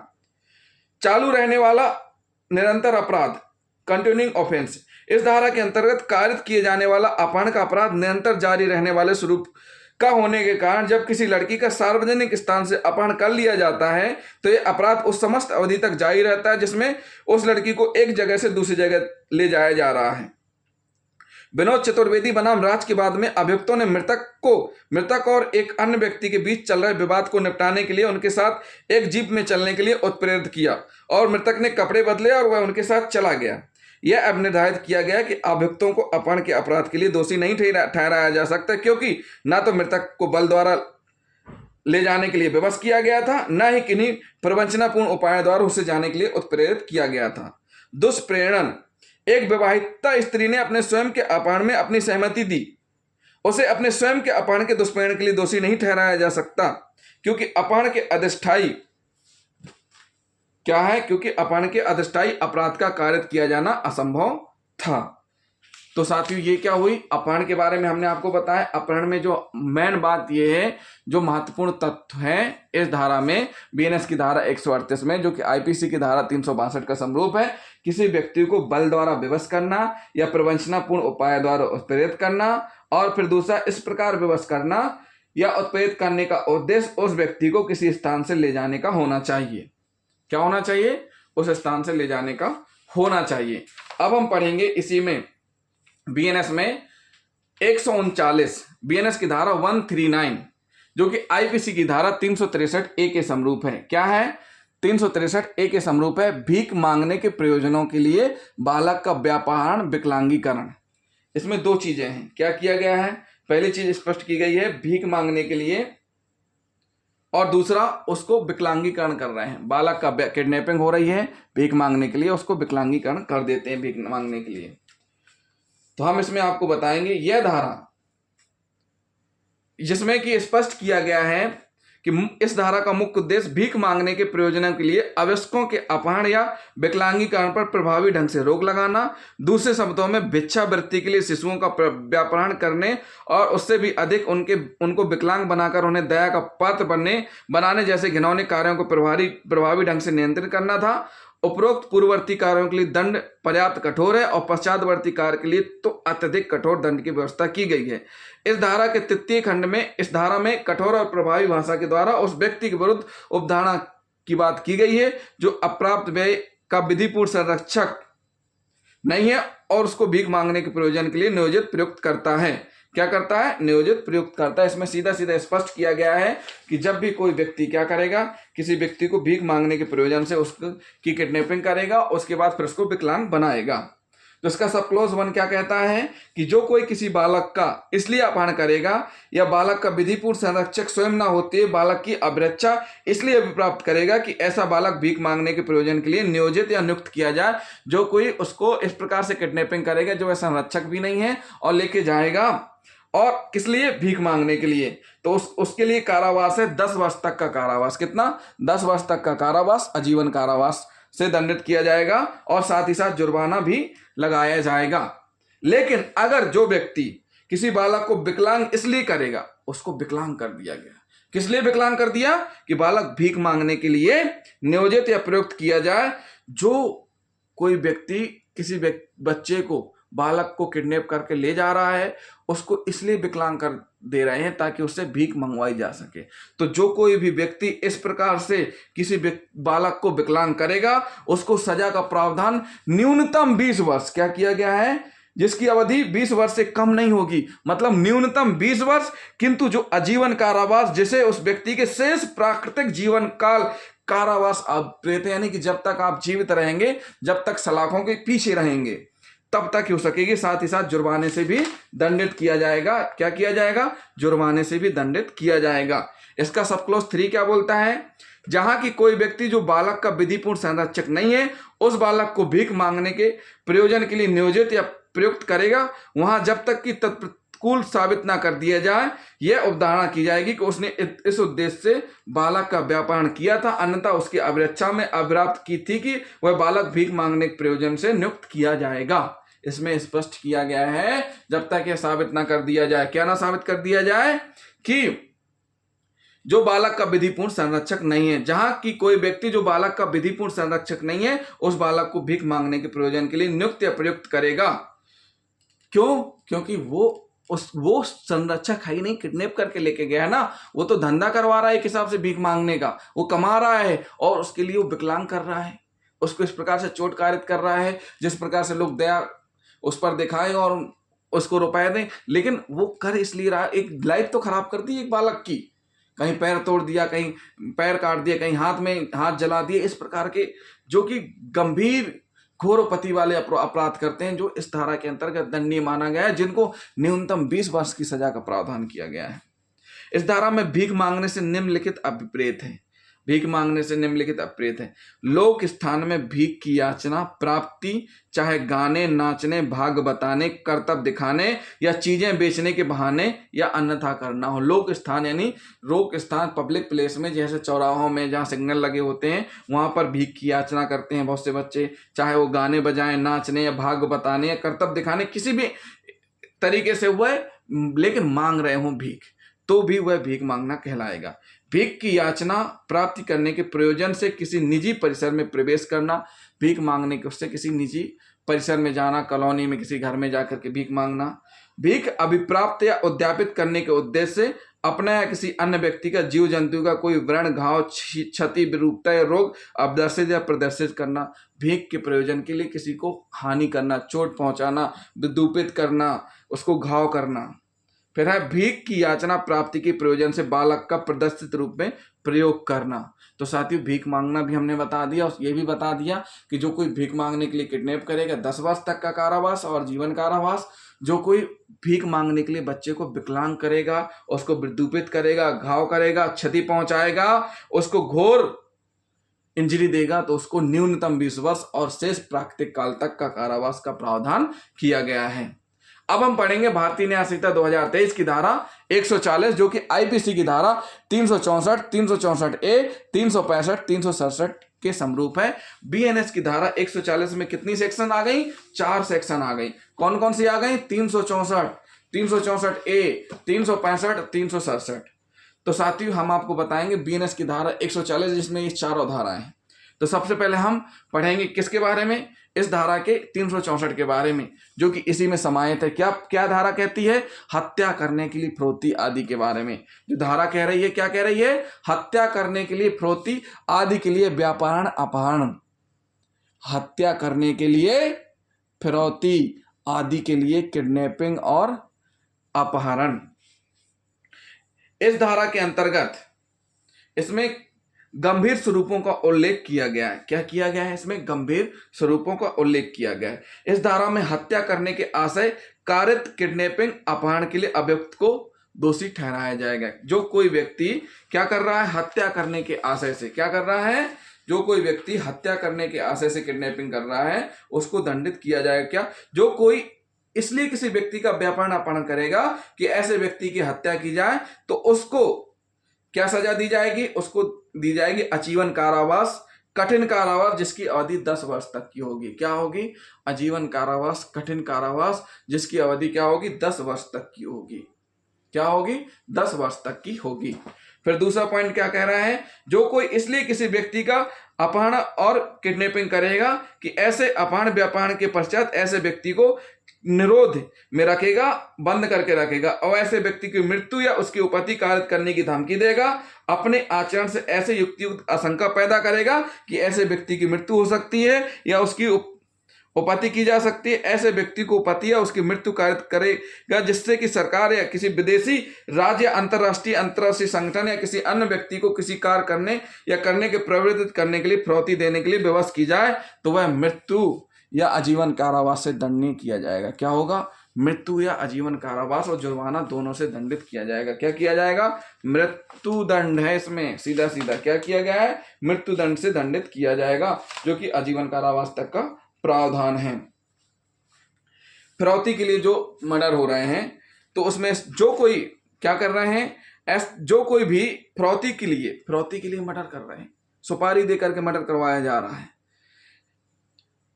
S1: चालू रहने वाला निरंतर अपराध, कंटिन्यूइंग ऑफेंस, इस धारा के अंतर्गत कारित किए जाने वाला अपहरण का अपराध निरंतर जारी रहने वाले स्वरूप का होने के कारण जब किसी लड़की का सार्वजनिक स्थान से अपहरण कर लिया जाता है तो यह अपराध उस समस्त अवधि तक जारी रहता है जिसमें उस लड़की को एक जगह से दूसरी जगह ले जाया जा रहा है। विनोद चतुर्वेदी बनाम राज के बाद में अभियुक्तों ने मृतक और एक अन्य व्यक्ति के बीच चल रहे विवाद को निपटाने के लिए उनके साथ एक जीप में चलने के लिए उत्प्रेरित किया और मृतक ने कपड़े बदले और वह उनके साथ चला गया। यह अब निर्धारित किया गया कि अभियुक्तों को अपहरण के अपराध के लिए दोषी नहीं ठहराया जा सकता, क्योंकि न तो मृतक को बल द्वारा ले जाने के लिए विवश किया गया था, न ही किन्हीं प्रवंचनापूर्ण उपायों द्वारा उसे जाने के लिए उत्प्रेरित किया गया था। दुष्प्रेरण, एक विवाहिता स्त्री ने अपने स्वयं के अपहरण में अपनी सहमति दी, उसे अपने स्वयं के अपहरण के दुष्प्रेरण के लिए दोषी नहीं ठहराया जा सकता, क्योंकि अपहरण के अधिष्ठायी क्या है? क्योंकि अपहरण के अधिष्ठायी अपराध का कारित किया जाना असंभव था। तो साथियों ये क्या हुई, अपहरण के बारे में हमने आपको बताया। अपहरण में जो मेन बात ये है, जो महत्वपूर्ण तत्व है इस धारा में, बीएनएस की धारा 138 में, जो कि आईपीसी की धारा 362 का समरूप है, किसी व्यक्ति को बल द्वारा विवश करना या प्रवंचनापूर्ण उपाय द्वारा उत्प्रेरित करना, और फिर दूसरा इस प्रकार विवश करना या उत्प्रेरित करने का उद्देश्य उस व्यक्ति को किसी स्थान से ले जाने का होना चाहिए। क्या होना चाहिए? उस स्थान से ले जाने का होना चाहिए। अब हम पढ़ेंगे इसी में बीएनएस में 139, बीएनएस की धारा 139, जो कि आईपीसी की धारा 363 ए के समरूप है। क्या है? 363 ए के समरूप है, भीख मांगने के प्रयोजनों के लिए बालक का व्यापहरण, विकलांगीकरण। इसमें दो चीजें हैं। क्या किया गया है? पहली चीज स्पष्ट की गई है भीख मांगने के लिए, और दूसरा उसको विकलांगीकरण कर रहे हैं। बालक का किडनैपिंग हो रही है, भीख मांगने के लिए उसको विकलांगीकरण कर देते हैं भीख मांगने के लिए। तो हम इसमें आपको बताएंगे यह धारा जिसमें कि स्पष्ट किया गया है कि इस धारा का मुख्य उद्देश्य भीख मांगने के प्रयोजनों के लिए अवयस्कों के अपहरण या विकलांगीकरण पर प्रभावी ढंग से रोक लगाना, दूसरे शब्दों में भिक्षावृत्ति के लिए शिशुओं का व्यापहरण करने और उससे भी अधिक उनको विकलांग बनाकर उन्हें दया का पात्र बनाने जैसे घिनौने कार्यों को प्रभावी ढंग से नियंत्रित करना था। उपरोक्त पूर्ववर्ती कार्यों के लिए दंड पर्याप्त कठोर है और पश्चातवर्ती कार्य के लिए तो अत्यधिक कठोर दंड की व्यवस्था की गई है। इस धारा के तृतीय खंड में इस धारा में कठोर और प्रभावी भाषा के द्वारा उस व्यक्ति के विरुद्ध उपधारणा की बात की गई है जो अप्राप्त व्यय का विधिपूर्ण संरक्षक नहीं है और उसको भीख मांगने के प्रयोजन के लिए नियोजित प्रयुक्त करता है। क्या करता है? नियोजित प्रयुक्त करता है। इसमें सीधा सीधा स्पष्ट किया गया है कि जब भी कोई व्यक्ति क्या करेगा, किसी व्यक्ति को भीख मांगने के प्रयोजन से उसकी किडनैपिंग करेगा, उसके बाद फिर उसको विकलांग बनाएगा। तो इसका सब क्लोज 1 क्या कहता है कि जो कोई किसी बालक का इसलिए अपहरण करेगा या बालक का विधिपूर्ण संरक्षक स्वयं न होते बालक की अभिरक्षा इसलिए प्राप्त करेगा कि ऐसा बालक भीख मांगने के प्रयोजन के लिए नियोजित या नियुक्त किया जाए। जो कोई उसको इस प्रकार से किडनैपिंग करेगा जो वह संरक्षक भी नहीं है और लेके जाएगा और किस लिए? भीख मांगने के लिए, तो उसके लिए कारावास है 10 वर्ष तक का कारावास। कितना? 10 वर्ष तक का कारावास, आजीवन कारावास से दंडित किया जाएगा और साथ ही साथ जुर्माना भी लगाया जाएगा। लेकिन अगर जो व्यक्ति किसी बालक को विकलांग इसलिए करेगा, उसको विकलांग कर दिया गया। किस लिए विकलांग कर दिया? कि बालक भीख मांगने के लिए नियोजित या प्रयुक्त किया जाए। जो कोई व्यक्ति किसी बच्चे को, बालक को किडनैप करके ले जा रहा है, उसको इसलिए विकलांग कर दे रहे हैं ताकि उससे भीख मंगवाई जा सके। तो जो कोई भी व्यक्ति इस प्रकार से किसी बालक को विकलांग करेगा, उसको सजा का प्रावधान न्यूनतम 20 वर्ष, क्या किया गया है, जिसकी अवधि 20 वर्ष से कम नहीं होगी, मतलब न्यूनतम 20 वर्ष, किंतु जो आजीवन कारावास, जिसे उस व्यक्ति के शेष प्राकृतिक जीवन काल कारावास आप रहते, यानी कि जब तक आप जीवित रहेंगे, जब तक सलाखों के पीछे रहेंगे, तब तक हो सकेगी। साथ ही साथ जुर्माने से भी दंडित किया जाएगा। क्या किया जाएगा? जुर्माने से भी दंडित किया जाएगा। इसका सब क्लॉज 3 क्या बोलता है? जहां की कोई व्यक्ति जो बालक का विधिपूर्ण संरक्षक नहीं है, उस बालक को भीख मांगने के प्रयोजन के लिए नियोजित या प्रयुक्त करेगा, वहां जब तक कि तत्प्रतिकूल साबित ना कर दिया जाए, यह अवधारणा की जाएगी कि उसने इस उद्देश्य से बालक का व्यापारण किया था, अन्यथा उसकी अभिरक्षा में अभिप्राप्त की थी कि वह बालक भीख मांगने के प्रयोजन से नियुक्त किया जाएगा। इसमें स्पष्ट किया गया है, जब तक यह साबित ना कर दिया जाए, क्या ना साबित कर दिया जाए, कि जो बालक का विधिपूर्ण संरक्षक नहीं है, जहां की कोई व्यक्ति जो बालक का विधिपूर्ण संरक्षक नहीं है, उस बालक को भीख मांगने के प्रयोजन के लिए नियुक्त या प्रयुक्त करेगा। क्यों? क्योंकि वो संरक्षक है ही नहीं, किडनैप करके लेके गया है ना, वो तो धंधा करवा रहा है एक हिसाब से भीख मांगने का, वो कमा रहा है और उसके लिए वो विकलांग कर रहा है, उसको इस प्रकार से चोट कारित कर रहा है, जिस प्रकार से लोग दया उस पर दिखाएं और उसको रुपए दें, लेकिन वो कर इसलिए रहा, एक लाइफ तो खराब कर दी एक बालक की, कहीं पैर तोड़ दिया, कहीं पैर काट दिया, कहीं हाथ में हाथ जला दिए, इस प्रकार के जो कि गंभीर घोरपति वाले अपराध करते हैं, जो इस धारा के अंतर्गत दंडनीय माना गया है, जिनको न्यूनतम 20 वर्ष की सजा का प्रावधान किया गया है। इस धारा में भीख मांगने से निम्नलिखित अभिप्रेत है। भीख मांगने से निम्नलिखित अभिप्रेत है: लोक स्थान में भीख की याचना, प्राप्ति, चाहे गाने, नाचने, भाग बताने, कर्तव्य दिखाने या चीजें बेचने के बहाने या अन्यथा करना हो। लोक स्थान यानी रोक स्थान, पब्लिक प्लेस में, जैसे चौराहों में जहाँ सिग्नल लगे होते हैं, वहां पर भीख की याचना करते हैं बहुत से बच्चे, चाहे वो गाने बजाएं, नाचने या भाग बताने या कर्तव्य दिखाने, किसी भी तरीके से वह लेकिन मांग रहे हों भीख, तो भी वह भीख मांगना कहलाएगा। भीख की याचना प्राप्ति करने के प्रयोजन से किसी निजी परिसर में प्रवेश करना, भीख मांगने के उससे किसी निजी परिसर में जाना, कॉलोनी में किसी घर में जाकर के भीख मांगना, भीख अभिप्राप्त या उद्यापित करने के उद्देश्य से अपना या किसी अन्य व्यक्ति का, जीव जंतु का कोई व्रण, घाव, क्षति, विरूपता या रोग अवदर्शित या प्रदर्शित करना, भीख के प्रयोजन के लिए किसी को हानि करना, चोट पहुंचाना, विदूपित करना, उसको घाव करना। फिर है भीख की याचना प्राप्ति के प्रयोजन से बालक का प्रदर्शित रूप में प्रयोग करना। तो साथियों, भीख मांगना भी हमने बता दिया, और ये भी बता दिया कि जो कोई भीख मांगने के लिए किडनैप करेगा 10 वर्ष तक का कारावास और जीवन कारावास, जो कोई भीख मांगने के लिए बच्चे को विकलांग करेगा, उसको विदूपित करेगा, घाव करेगा, क्षति पहुंचाएगा, उसको घोर इंजरी देगा, तो उसको न्यूनतम 20 वर्ष और शेष प्राकृतिक काल तक का कारावास का प्रावधान किया गया है। अब हम पढ़ेंगे भारतीय न्याय संहिता 2023 की धारा 140, जो कि आईपीसी की धारा 364, 364 ए, 365, 367 के समरूप है। बीएनएस की धारा 140 में कितनी सेक्शन आ गई? 4 सेक्शन आ गई। कौन कौन सी आ गई? 364, 364 ए, 365, 367। तो साथियों, हम आपको बताएंगे बीएनएस की धारा 140, जिसमें ये चारों धाराएं हैं। तो सबसे पहले हम पढ़ेंगे किसके बारे में? इस धारा के 364 के बारे में, जो कि इसी में समाहित है। क्या क्या धारा कहती है? हत्या करने के लिए फिरौती आदि के बारे में जो धारा कह रही है, क्या कह रही है? हत्या करने के लिए फिरौती आदि के लिए व्यापारण, अपहरण। हत्या करने के लिए फिरौती आदि के लिए किडनैपिंग और अपहरण। इस धारा के अंतर्गत इसमें गंभीर स्वरूपों का उल्लेख किया गया है। क्या किया गया है? इसमें गंभीर स्वरूपों का उल्लेख किया गया है। इस धारा में हत्या करने के आशय कारित किडनैपिंग, अपहरण के लिए अभियुक्त को दोषी ठहराया जाएगा। जो कोई व्यक्ति क्या कर रहा है? हत्या करने के आशय से क्या कर रहा है? जो कोई व्यक्ति हत्या करने के आशय से किडनैपिंग कर रहा है, उसको दंडित किया जाएगा। क्या? जो कोई इसलिए किसी व्यक्ति का व्यापारण, अपहरण करेगा कि ऐसे व्यक्ति की हत्या की जाए, तो उसको क्या सजा दी जाएगी? उसको दी जाएगी आजीवन कारावास, कठिन कारावास, जिसकी अवधि 10 वर्ष तक की होगी। क्या होगी? आजीवन कारावास, कठिन कारावास, जिसकी अवधि क्या होगी? 10 वर्ष तक की होगी। क्या होगी? 10 वर्ष तक की होगी। फिर दूसरा पॉइंट क्या कह रहा है? जो कोई इसलिए किसी व्यक्ति का अपहरण और किडनैपिंग करेगा कि ऐसे अपहरण व्यापहरण के पश्चात ऐसे व्यक्ति को निरोध में रखेगा, बंद करके रखेगा, और ऐसे व्यक्ति की मृत्यु या उसकी उपपत्ति कारित करने की धमकी देगा, अपने आचरण से ऐसे युक्तियुक्त आशंका पैदा करेगा कि ऐसे व्यक्ति की मृत्यु हो सकती है या उसकी उपपत्ति की जा सकती है, ऐसे व्यक्ति को उपपत्ति या उसकी मृत्यु कारित करेगा, जिससे कि सरकार या किसी विदेशी राज्य या अंतर्राष्ट्रीय संगठन या किसी अन्य व्यक्ति को किसी कार्य करने या करने के प्रवृत्त करने के लिए फिरौती देने के लिए विवश की जाए, तो वह मृत्यु या आजीवन कारावास से दंडनीय किया जाएगा। क्या होगा? मृत्यु या आजीवन कारावास और जुर्माना दोनों से दंडित किया जाएगा। क्या किया जाएगा? मृत्यु दंड है इसमें, सीधा सीधा क्या किया गया है? मृत्यु दंड से दंडित किया जाएगा, जो कि आजीवन कारावास तक का प्रावधान है। फिरौती के लिए जो मर्डर हो रहे हैं, तो उसमें जो कोई क्या कर रहे हैं, जो कोई भी फिरौती के लिए मर्डर कर रहे हैं, सुपारी देकर के मर्डर करवाया जा रहा है।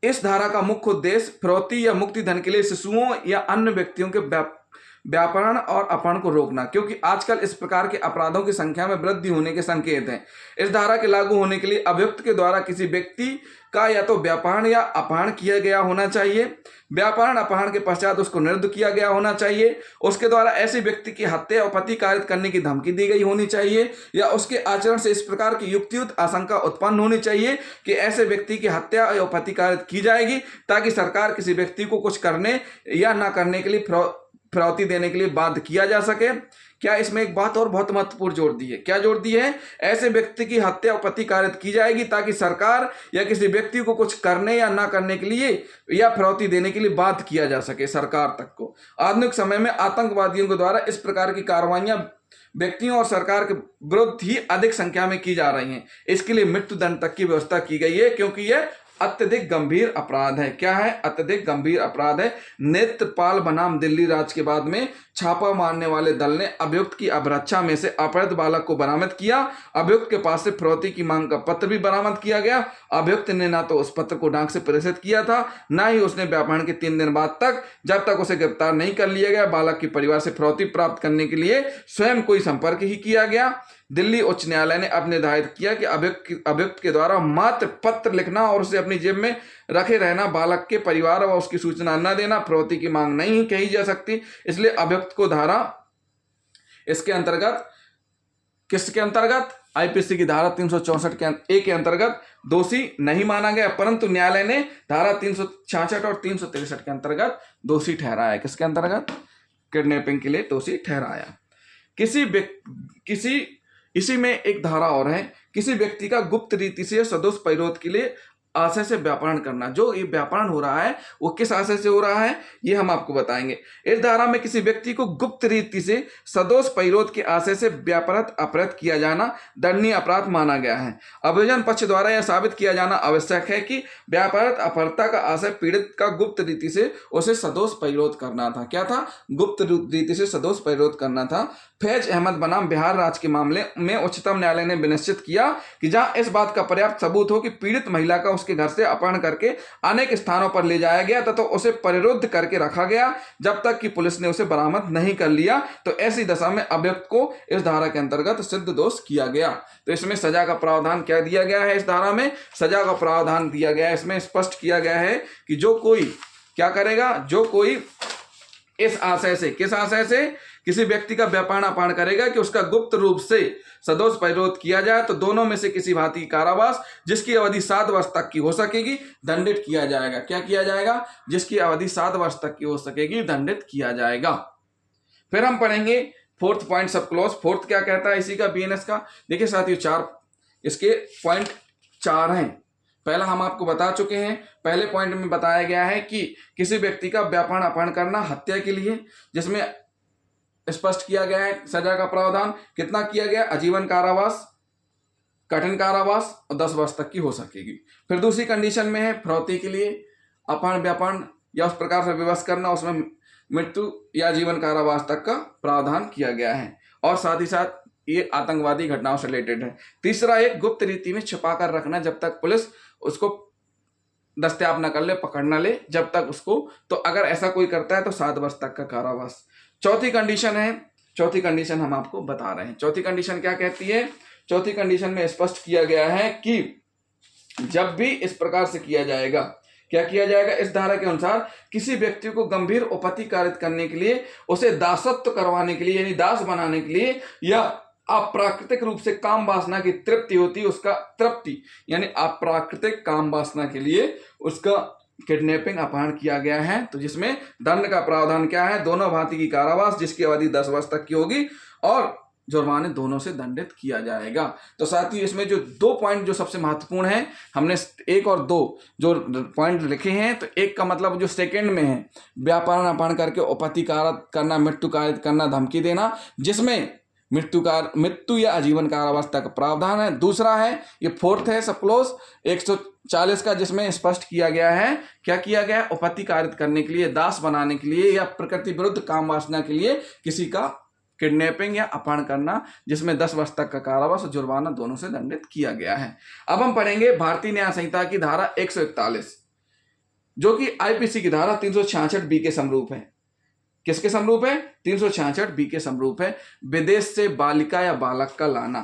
S1: इस धारा का मुख्य उद्देश्य फिरौती या मुक्ति धन के लिए शिशुओं या अन्य व्यक्तियों के व्यापरण और अपहरण को रोकना, क्योंकि आजकल इस प्रकार के अपराधों की संख्या में वृद्धि होने के संकेत हैं। इस धारा के लागू होने के लिए अभियुक्त के द्वारा किसी व्यक्ति का या तो व्यापरण या अपहरण किया गया होना चाहिए, व्यापरण अपहरण के पश्चात उसको निरुद्ध किया गया होना चाहिए, उसके द्वारा ऐसे व्यक्ति की हत्या या उपपत्ति कारित करने की धमकी दी गई होनी चाहिए, या उसके आचरण से इस प्रकार की युक्तियुक्त आशंका उत्पन्न होनी चाहिए कि ऐसे व्यक्ति की हत्या या उपपत्ति कारित की जाएगी, ताकि सरकार किसी व्यक्ति को कुछ करने या ना करने के लिए फिरौती देने के लिए बाध्य किया जा सके। क्या इसमें एक बात और बहुत महत्वपूर्ण जोड़ दी है? क्या जोड़ दी है? ऐसे व्यक्ति की हत्या उपपत्ति कारित की जाएगी ताकि सरकार या किसी व्यक्ति को कुछ करने या ना करने के लिए या फिरौती देने के लिए बाध्य किया जा सके सरकार तक को। आधुनिक समय में आतंकवादियों के द्वारा इस प्रकार की कार्रवाइयां व्यक्तियों और सरकार के विरुद्ध ही अधिक संख्या में की जा रही हैं। इसके लिए मृत्यु दंड तक की व्यवस्था की गई है, क्योंकि यह अत्यधिक गंभीर अपराध है। क्या है? अत्यधिक गंभीर अपराध है। नेत्रपाल बनाम दिल्ली राज्य के बाद में छापा मारने वाले दल ने अभियुक्त की अभिरक्षा में से अपहृत बालक को बरामद किया। अभियुक्त के पास से फिरौती की मांग का पत्र भी बरामद किया गया। अभियुक्त ने ना तो उस पत्र को डाक से प्रेषित किया था, ना ही उसने व्यापहरण के 3 दिन बाद तक, जब तक उसे गिरफ्तार नहीं कर लिया गया, बालक के परिवार से फिरौती प्राप्त करने के लिए स्वयं कोई संपर्क ही किया गया। दिल्ली उच्च न्यायालय ने अब निर्धारित किया कि अभियुक्त के द्वारा मात्र पत्र लिखना और उसे अपनी जेब में रखे रहना, बालक के परिवार व उसकी सूचना न देना फिरौती की मांग नहीं कही जा सकती। इसलिए अभियुक्त को धारा इसके अंतर्गत, किसके अंतर्गत? आईपीसी की धारा 364 के ए के अंतर्गत दोषी नहीं माना गया, परंतु न्यायालय ने धारा 366 और 363 के अंतर्गत दोषी ठहराया। किसके अंतर्गत? किडनैपिंग के लिए दोषी ठहराया। इसी में एक धारा और है, किसी व्यक्ति का गुप्त रीति से सदोष परिरोध के लिए आशय से व्यापरण करना। जो ये व्यापरण हो रहा है वो किस आशय से हो रहा है, ये हम आपको बताएंगे। इस धारा में किसी व्यक्ति को गुप्त रीति से सदोष परिरोध के आशय से व्यापारत अपहृत किया जाना दंडनीय अपराध माना गया है। अभियोजन पक्ष द्वारा यह साबित किया जाना आवश्यक है कि व्यापारत अपहरता का आशय पीड़ित का गुप्त रीति से उसे सदोष परिरोध करना था। क्या था? गुप्त रीति से सदोष परिरोध करना था। फैज अहमद बनाम बिहार राज्य के मामले में उच्चतम न्यायालय ने विनिश्चित किया कि जहां इस बात का पर्याप्त सबूत हो कि पीड़ित महिला का उसके घर से अपहरण करके अनेक स्थानों पर ले जाया गया तथा उसे परिरुद्ध करके रखा गया जब तक कि पुलिस ने उसे बरामद नहीं कर लिया, तो ऐसी दशा में अभियुक्त को इस धारा के अंतर्गत सिद्ध दोष किया गया। तो इसमें सजा का प्रावधान क्या दिया गया है? इस धारा में सजा का प्रावधान दिया गया है। इसमें स्पष्ट किया गया है कि जो कोई क्या करेगा, जो कोई इस आशय से, किस आशय से, किसी व्यक्ति का व्यापरण अपहरण करेगा कि उसका गुप्त रूप से सदोष परिरोध किया जाए, तो दोनों में से किसी भांति की कारावास जिसकी अवधि 7 वर्ष तक की हो सकेगी दंडित किया जाएगा। क्या किया जाएगा? जिसकी अवधि 7 वर्ष तक की हो सकेगी दंडित किया जाएगा। फिर हम पढ़ेंगे 4th point sub clause. 4th क्या कहता है इसी का, बीएनएस का? देखिए साथियों, 4 इसके पॉइंट 4 हैं। पहला हम आपको बता चुके हैं। पहले पॉइंट में बताया गया है कि किसी व्यक्ति का व्यापरण अपहरण करना हत्या के लिए, जिसमें स्पष्ट किया गया है सजा का प्रावधान कितना किया गया, आजीवन कारावास, कठिन कारावास और 10 वर्ष तक की हो सकेगी। फिर दूसरी कंडीशन में है फिरौती के लिए अपहरण व्यापरण या उस प्रकार से विवश करना, उसमें मृत्यु या जीवन कारावास तक का प्रावधान किया गया है। और साथ ही साथ ये आतंकवादी घटनाओं से रिलेटेड है। तीसरा एक गुप्त रीति में छिपा कर रखना, जब तक पुलिस उसको दस्तयाब न कर ले, पकड़ न ले, जब तक उसको, तो अगर ऐसा कोई करता है तो 7 वर्ष तक का कारावास। चौथी कंडीशन है चौथी कंडीशन हम आपको बता रहे हैं। चौथी कंडीशन क्या कहती है? चौथी कंडीशन में स्पष्ट किया गया है कि जब भी इस प्रकार से किया जाएगा, क्या किया जाएगा? इस धारा के अनुसार किसी व्यक्ति को गंभीर उपपत्ति कारित करने के लिए, उसे दासत्व करवाने के लिए यानी दास बनाने के लिए, या अप्राकृतिक रूप से काम वासना की तृप्ति होती है उसका तृप्ति यानी अप्राकृतिक काम वासना के लिए उसका किडनैपिंग अपहरण किया गया है, तो जिसमें दंड का प्रावधान क्या है? दोनों भांति की कारावास जिसकी अवधि 10 वर्ष तक की होगी और जुर्माने दोनों से दंडित किया जाएगा। तो साथ ही इसमें जो 2 पॉइंट जो सबसे महत्वपूर्ण है, हमने 1 और 2 जो पॉइंट लिखे हैं, तो 1 का मतलब जो सेकंड में है, व्यापारण अपहरण करके उपपत्ति कारित करना, मृत्यु कारित करना, धमकी देना, जिसमें मृत्यु या आजीवन कारावास तक प्रावधान है। दूसरा है, ये 4th है सब क्लोज 140 का, जिसमें स्पष्ट किया गया है, क्या किया गया? उपपत्ति कारित करने के लिए, दास बनाने के लिए या प्रकृति विरुद्ध काम वासना के लिए किसी का किडनैपिंग या अपहरण करना, जिसमें 10 वर्ष तक का कारावास और जुर्माना दोनों से दंडित किया गया है। अब हम पढ़ेंगे भारतीय न्याय संहिता की धारा 141, जो कि आईपीसी की धारा 366 बी के समरूप है। किसके समरूप है? 366 बी के समरूप है। विदेश से बालिका या बालक का लाना।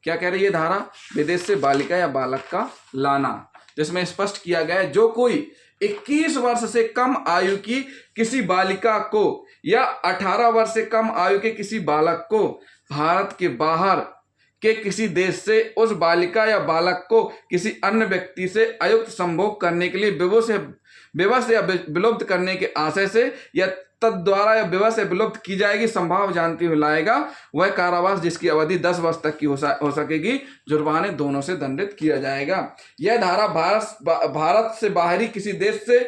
S1: क्या कह रही है धारा? विदेश से बालिका या बालक का लाना। तो इसमें स्पष्ट किया गया है, जो कोई 21 वर्ष से कम आयु की किसी बालिका को या 18 वर्ष से कम आयु के किसी बालक को भारत के बाहर के किसी देश से उस बालिका या बालक को किसी अन्य व्यक्ति से अयुक्त संभोग करने के लिए विवश या विलुप्त करने के आशय से या तद्वारा या विवश या विलुप्त की जाएगी संभाव जानती हुई लाएगा, वह कारावास जिसकी अवधि 10 वर्ष तक की हो सकेगी, जुर्माने दोनों से दंडित किया जाएगा। यह धारा भारत से बाहरी किसी देश से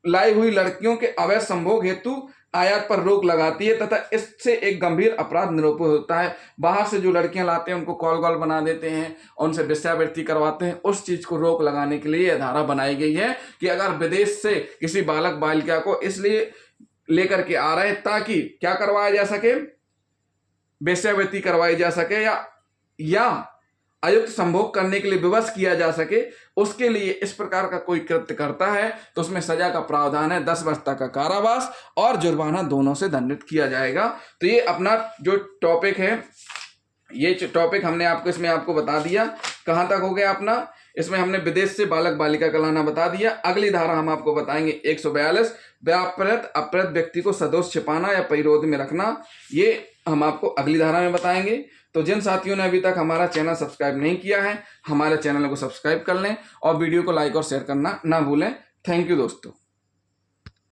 S1: लाई हुई लड़कियों के अवैध संभोग हेतु आयात पर रोक लगाती है तथा इससे एक गंभीर अपराध निरूपित होता है। बाहर से जो लड़कियां लाते हैं उनको कॉल बना देते हैं, उनसे वेश्यावृत्ति करवाते हैं, उस चीज को रोक लगाने के लिए यह धारा बनाई गई है कि अगर विदेश से किसी बालक बालिका को इसलिए लेकर के आ रहे हैं ताकि क्या करवाया जा सके? वेश्यावृत्ति करवाई जा सके या अयुक्त संभोग करने के लिए विवश किया जा सके, उसके लिए इस प्रकार का कोई कृत्य करता है तो उसमें सजा का प्रावधान है 10 वर्ष तक का कारावास और जुर्माना दोनों से दंडित किया जाएगा। तो ये अपना जो टॉपिक है, ये टॉपिक हमने आपको इसमें आपको बता दिया। कहाँ तक हो गया अपना? इसमें हमने विदेश से बालक बालिका का लाना बता दिया। अगली धारा हम आपको बताएंगे 142, व्यापृत अपराध व्यक्ति को सदोष छिपाना या परिरोध में रखना। ये हम आपको अगली धारा में बताएंगे। तो जिन साथियों ने अभी तक हमारा चैनल सब्सक्राइब नहीं किया है, हमारे चैनल को सब्सक्राइब कर लें और वीडियो को लाइक और शेयर करना ना भूलें। थैंक यू दोस्तों।